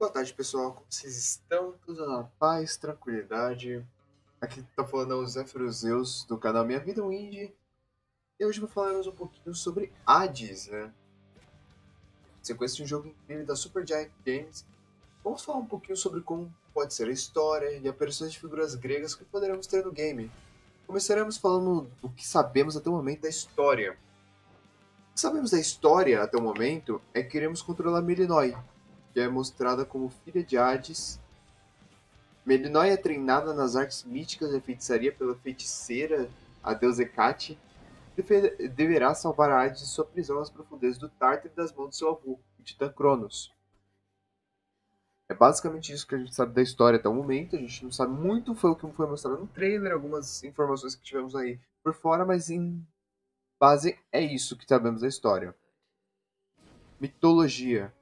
Boa tarde, pessoal. Como vocês estão? Tudo na paz, tranquilidade. Aqui tá falando é o Zé Zeus do canal Minha Vida é um Indie. E hoje vou falarmos um pouquinho sobre Hades, né? Sequência de um jogo incrível da Supergiant Games. Vamos falar um pouquinho sobre como pode ser a história e aparições de figuras gregas que poderemos ter no game. Começaremos falando do que sabemos até o momento da história. O que sabemos da história até o momento é que iremos controlar Melinoi, que é mostrada como filha de Hades. Melinoi é treinada nas artes místicas da feitiçaria pela feiticeira, a deusa Hecate, e deverá salvar a Hades de sua prisão nas profundezas do Tártaro e das mãos de seu avô, o Titã Cronos. É basicamente isso que a gente sabe da história até o momento. A gente não sabe muito, foi o que foi mostrado no trailer, algumas informações que tivemos aí por fora, mas em base é isso que sabemos da história. Mitologia.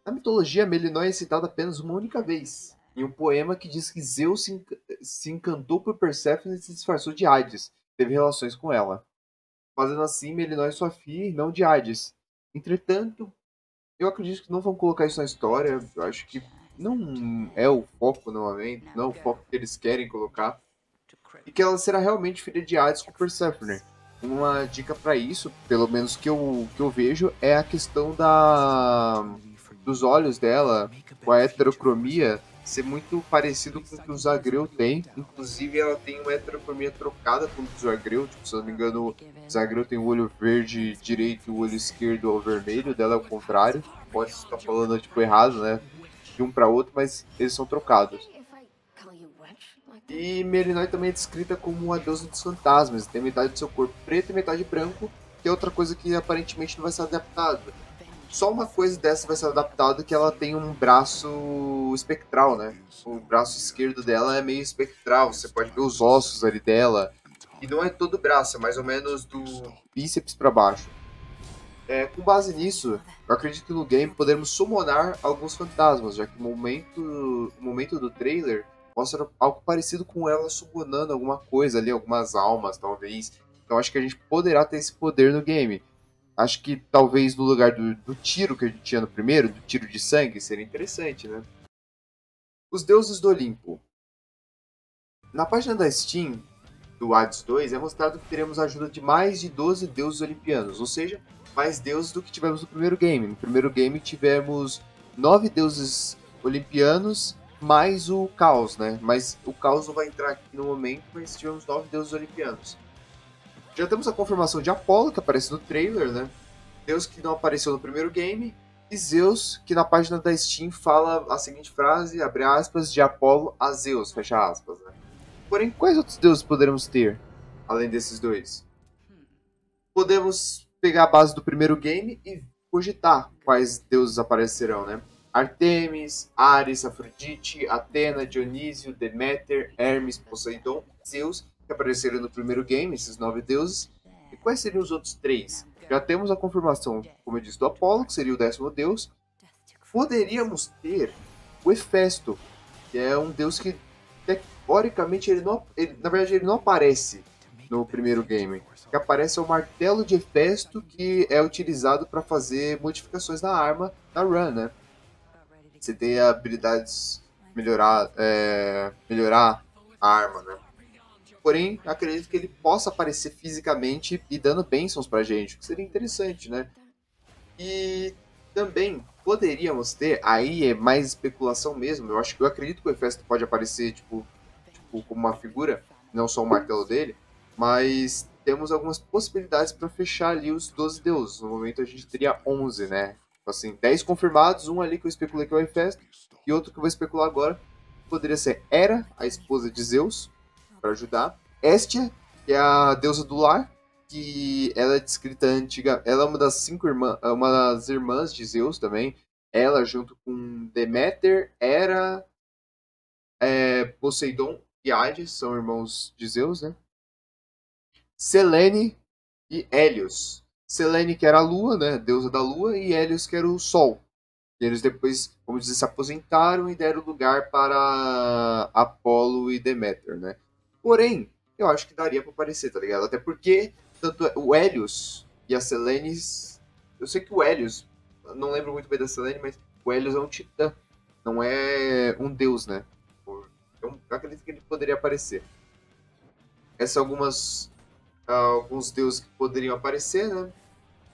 Na mitologia, Melinoi é citada apenas uma única vez, em um poema que diz que Zeus se encantou por Perséfone e se disfarçou de Hades, teve relações com ela, fazendo assim Melinoi sua filha e não de Hades. Entretanto, eu acredito que não vão colocar isso na história, eu acho que não é o foco no momento, não é o foco que eles querem colocar, e que ela será realmente filha de Hades com Perséfone. Uma dica para isso, pelo menos que eu vejo, é a questão dos olhos dela, com a heterocromia, ser muito parecido com o que o Zagreu tem. Inclusive, ela tem uma heterocromia trocada com o Zagreu. Tipo, se eu não me engano, o Zagreu tem o olho verde direito e o olho esquerdo ao vermelho. Dela é o contrário. Pode estar falando tipo, errado, né? De um para outro, mas eles são trocados. E Melinoi também é descrita como a deusa dos fantasmas. Tem metade do seu corpo preto e metade branco, que é outra coisa que aparentemente não vai ser adaptada. Só uma coisa dessa vai ser adaptada, que ela tem um braço espectral, né? O braço esquerdo dela é meio espectral, você pode ver os ossos ali dela. E não é todo o braço, é mais ou menos do bíceps para baixo. Com base nisso, eu acredito que no game poderemos summonar alguns fantasmas, já que o momento do trailer mostra algo parecido com ela summonando alguma coisa ali, algumas almas, talvez. Então acho que a gente poderá ter esse poder no game. Acho que talvez no lugar do tiro que a gente tinha no primeiro, do tiro de sangue, seria interessante, né? Os deuses do Olimpo. Na página da Steam do Hades 2 é mostrado que teremos a ajuda de mais de 12 deuses olimpianos, ou seja, mais deuses do que tivemos no primeiro game. No primeiro game tivemos 9 deuses olimpianos mais o Caos, né? Mas o Caos não vai entrar aqui no momento, mas tivemos 9 deuses olimpianos. Já temos a confirmação de Apolo, que aparece no trailer, né? Deus que não apareceu no primeiro game, e Zeus, que na página da Steam fala a seguinte frase, abre aspas, de Apolo a Zeus, fecha aspas, né? Porém, quais outros deuses poderemos ter, além desses dois? Podemos pegar a base do primeiro game e cogitar quais deuses aparecerão, né? Artemis, Ares, Afrodite, Atena, Dionísio, Deméter, Hermes, Poseidon, Zeus, que apareceram no primeiro game, esses 9 deuses. E quais seriam os outros 3? Já temos a confirmação, como eu disse, do Apolo, que seria o 10º deus. Poderíamos ter o Hefesto, que é um deus que, teoricamente, na verdade, ele não aparece no primeiro game. O que aparece é o martelo de Hefesto, que é utilizado para fazer modificações na arma da run, né? Você tem habilidades melhorar a arma, né? Porém, acredito que ele possa aparecer fisicamente e dando bênçãos pra gente, o que seria interessante, né? E também poderíamos ter, aí é mais especulação mesmo, eu acredito que o Hefesto pode aparecer, como uma figura, não só o martelo dele, mas temos algumas possibilidades para fechar ali os 12 deuses. No momento a gente teria 11, né? Assim, 10 confirmados, um ali que eu especulei que é o Hefesto, e outro que eu vou especular agora, poderia ser Hera, a esposa de Zeus, para ajudar. Hestia, que é a deusa do lar, que ela é descrita antiga. Ela é uma das 5 irmãs, uma das irmãs de Zeus também. Ela, junto com Deméter, Hera, Poseidon e Hades, são irmãos de Zeus, né? Selene e Hélios. Selene, que era a lua, né? Deusa da lua, e Hélios, que era o sol. E eles depois, como dizer, se aposentaram e deram lugar para Apolo e Deméter, né? Porém, eu acho que daria para aparecer, tá ligado? Até porque tanto o Hélios e a Selene. Eu sei que o Hélios, não lembro muito bem da Selene, mas o Helios é um titã, não é um deus, né? Então, eu acredito que ele poderia aparecer. Essas são alguns deuses que poderiam aparecer, né?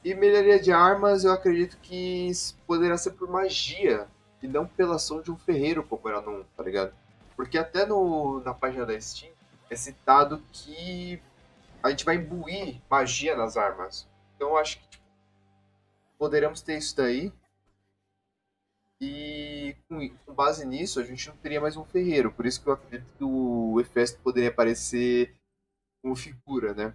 E melhoria de armas, eu acredito que poderá ser por magia e não pela ação de um ferreiro, como era no 1, tá ligado? Porque até na página da Steam é citado que a gente vai imbuir magia nas armas. Então eu acho que tipo, poderemos ter isso daí. E com base nisso, a gente não teria mais um ferreiro. Por isso que eu acredito que o Hefesto poderia aparecer como figura, né?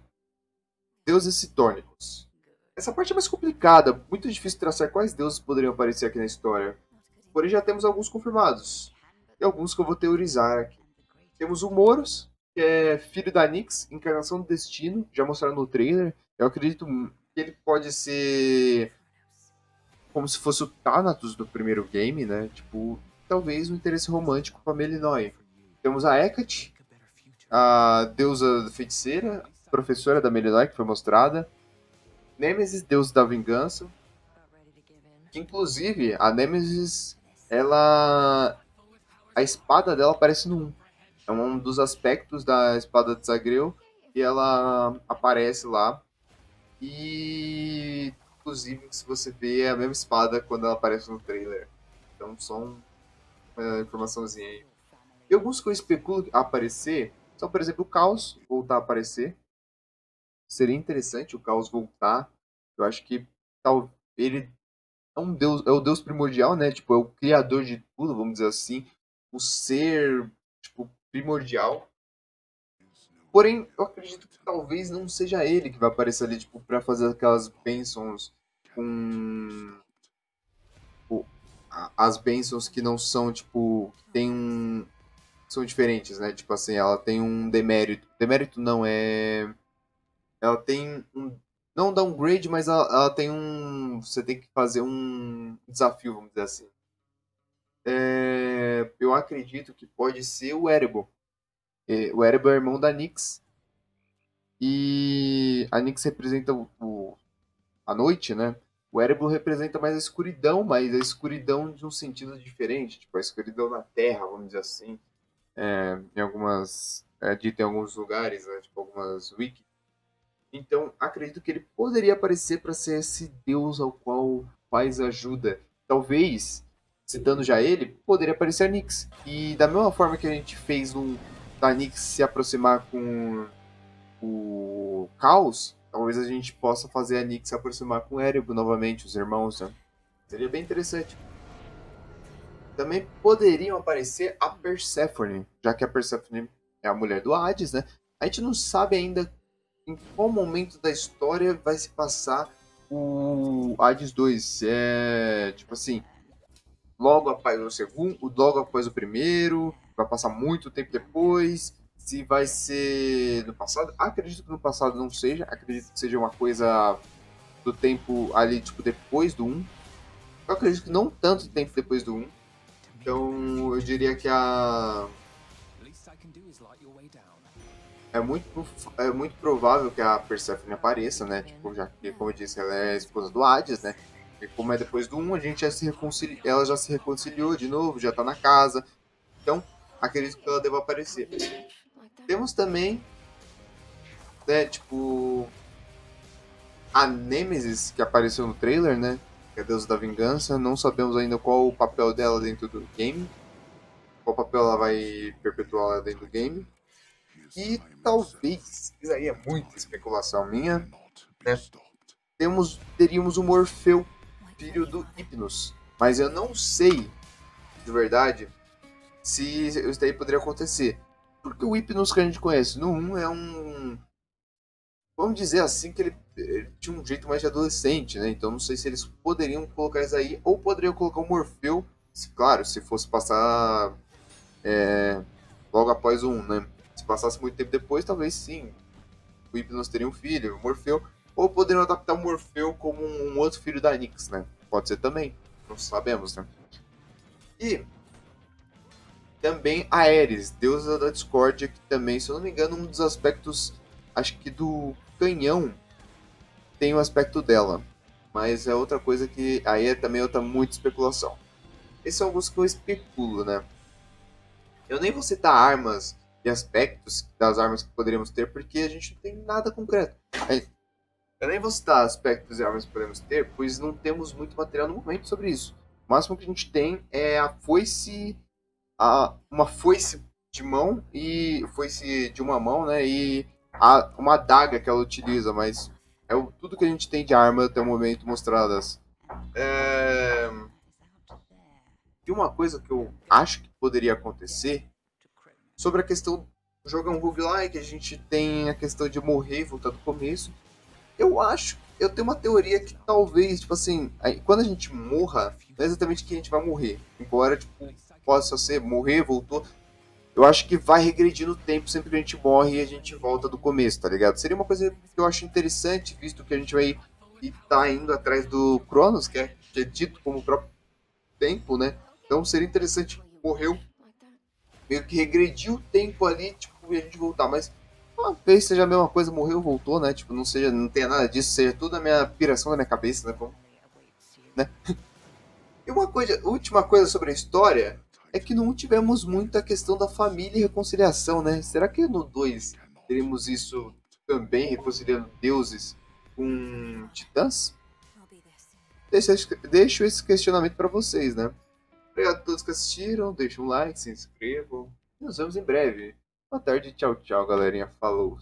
Deuses citônicos. Essa parte é mais complicada, muito difícil traçar quais deuses poderiam aparecer aqui na história. Porém, já temos alguns confirmados. E alguns que eu vou teorizar aqui. Temos o Moros, que é filho da Nyx, encarnação do destino, já mostraram no trailer. Eu acredito que ele pode ser como se fosse o Thanatos do primeiro game, né? Tipo, talvez um interesse romântico com a Melinoi. Temos a Hecate, a deusa feiticeira, professora da Melinoi, que foi mostrada. Nemesis, deus da vingança. Que, inclusive, a Nemesis, ela... a espada dela aparece no 1. É um dos aspectos da espada de Zagreu e ela aparece lá. E, inclusive, se você vê, é a mesma espada quando ela aparece no trailer. Então, só uma informaçãozinha aí. E alguns que eu especulo aparecer são, por exemplo, o Caos voltar a aparecer. Seria interessante o Caos voltar. Eu acho que ele é um deus, é o deus primordial, né? Tipo, é o criador de tudo, vamos dizer assim. O ser, tipo, primordial. Porém, eu acredito que talvez não seja ele que vai aparecer ali, tipo, pra fazer aquelas bênçãos com... tipo, as bênçãos que não são, tipo, que tem um... são diferentes, né? Tipo assim, ela tem um demérito. Demérito não, é... ela tem um... não um downgrade, mas ela tem um... você tem que fazer um desafio, vamos dizer assim. Eu acredito que pode ser o Erebor. O Erebor é irmão da Nyx. E a Nyx representa a noite, né? O Erebor representa mais a escuridão, mas a escuridão de um sentido diferente. Tipo, a escuridão na Terra, vamos dizer assim. Em algumas... dito em alguns lugares, né? Tipo, algumas wiki. Então, acredito que ele poderia aparecer para ser esse deus ao qual faz ajuda. Talvez, citando já ele, poderia aparecer a Nyx. E da mesma forma que a gente fez da Nyx se aproximar com o Caos, talvez a gente possa fazer a Nyx se aproximar com o Erebor novamente, os irmãos, né? Seria bem interessante. Também poderiam aparecer a Persephone, já que a Persephone é a mulher do Hades, né? A gente não sabe ainda em qual momento da história vai se passar o Hades 2. Se é, tipo assim, logo após o segundo, logo após o primeiro, vai passar muito tempo depois, se vai ser no passado. Acredito que no passado não seja, acredito que seja uma coisa do tempo ali, tipo, depois do 1. Eu acredito que não tanto tempo depois do 1. Então, eu diria que é muito provável que a Persephone apareça, né? Tipo, já que, como eu disse, ela é a esposa do Hades, né? E como é depois do 1, a gente ela já se reconciliou de novo, já tá na casa. Então, acredito que ela deva aparecer. Temos também, né, tipo, a Nemesis, que apareceu no trailer, né? Que é a deusa da vingança. Não sabemos ainda qual o papel dela dentro do game. Qual papel ela vai perpetuar dentro do game. E talvez, isso aí é muita especulação minha, né? Teríamos o Morfeu, filho do Hypnos. Mas eu não sei, de verdade, se isso daí poderia acontecer. Porque o Hypnos que a gente conhece no 1 é um... vamos dizer assim, que ele tinha um jeito mais de adolescente, né? Então não sei se eles poderiam colocar isso aí, ou poderiam colocar o Morfeu, claro, se fosse passar logo após o 1, né? Se passasse muito tempo depois, talvez sim. O Hypnos teria um filho, o Morfeu. Ou poderiam adaptar o Morfeu como um outro filho da Nyx, né? Pode ser também. Não sabemos, né? E também a Ares, deusa da discórdia, que também, se eu não me engano, um dos aspectos, acho que do canhão, tem o aspecto dela. Mas é outra coisa que aí é também outra muita especulação. Esses são alguns que eu especulo, né? Eu nem vou citar armas e aspectos das armas que poderíamos ter, porque a gente não tem nada concreto. Eu nem vou citar aspectos e armas que podemos ter, pois não temos muito material no momento sobre isso. O máximo que a gente tem é a foice, uma foice de mão e foice de uma mão, né? E uma adaga que ela utiliza, mas é tudo que a gente tem de arma até o momento mostradas. É, e uma coisa que eu acho que poderia acontecer sobre a questão do jogo é um roguelike, a gente tem a questão de morrer e voltar do começo. Eu tenho uma teoria que talvez, tipo assim, quando a gente morra, não é exatamente que a gente vai morrer. Embora, tipo, possa ser morrer, voltou. Eu acho que vai regredir no tempo sempre que a gente morre e a gente volta do começo, tá ligado? Seria uma coisa que eu acho interessante, visto que a gente vai estar indo atrás do Cronos, que é dito como o próprio tempo, né? Então seria interessante morreu, meio que regredir o tempo ali, tipo, e a gente voltar. Mas talvez seja a mesma coisa, morreu, voltou, né? Tipo, não seja, não tenha nada disso, seja tudo a minha piração da minha cabeça, né? Né? E uma coisa, última coisa sobre a história é que não tivemos muito a questão da família e reconciliação, né? Será que no 2 teremos isso também, reconciliando deuses com titãs? Deixo esse questionamento para vocês, né? Obrigado a todos que assistiram, deixem um like, se inscrevam. Nos vemos em breve. Boa tarde, tchau, tchau, galerinha. Falou.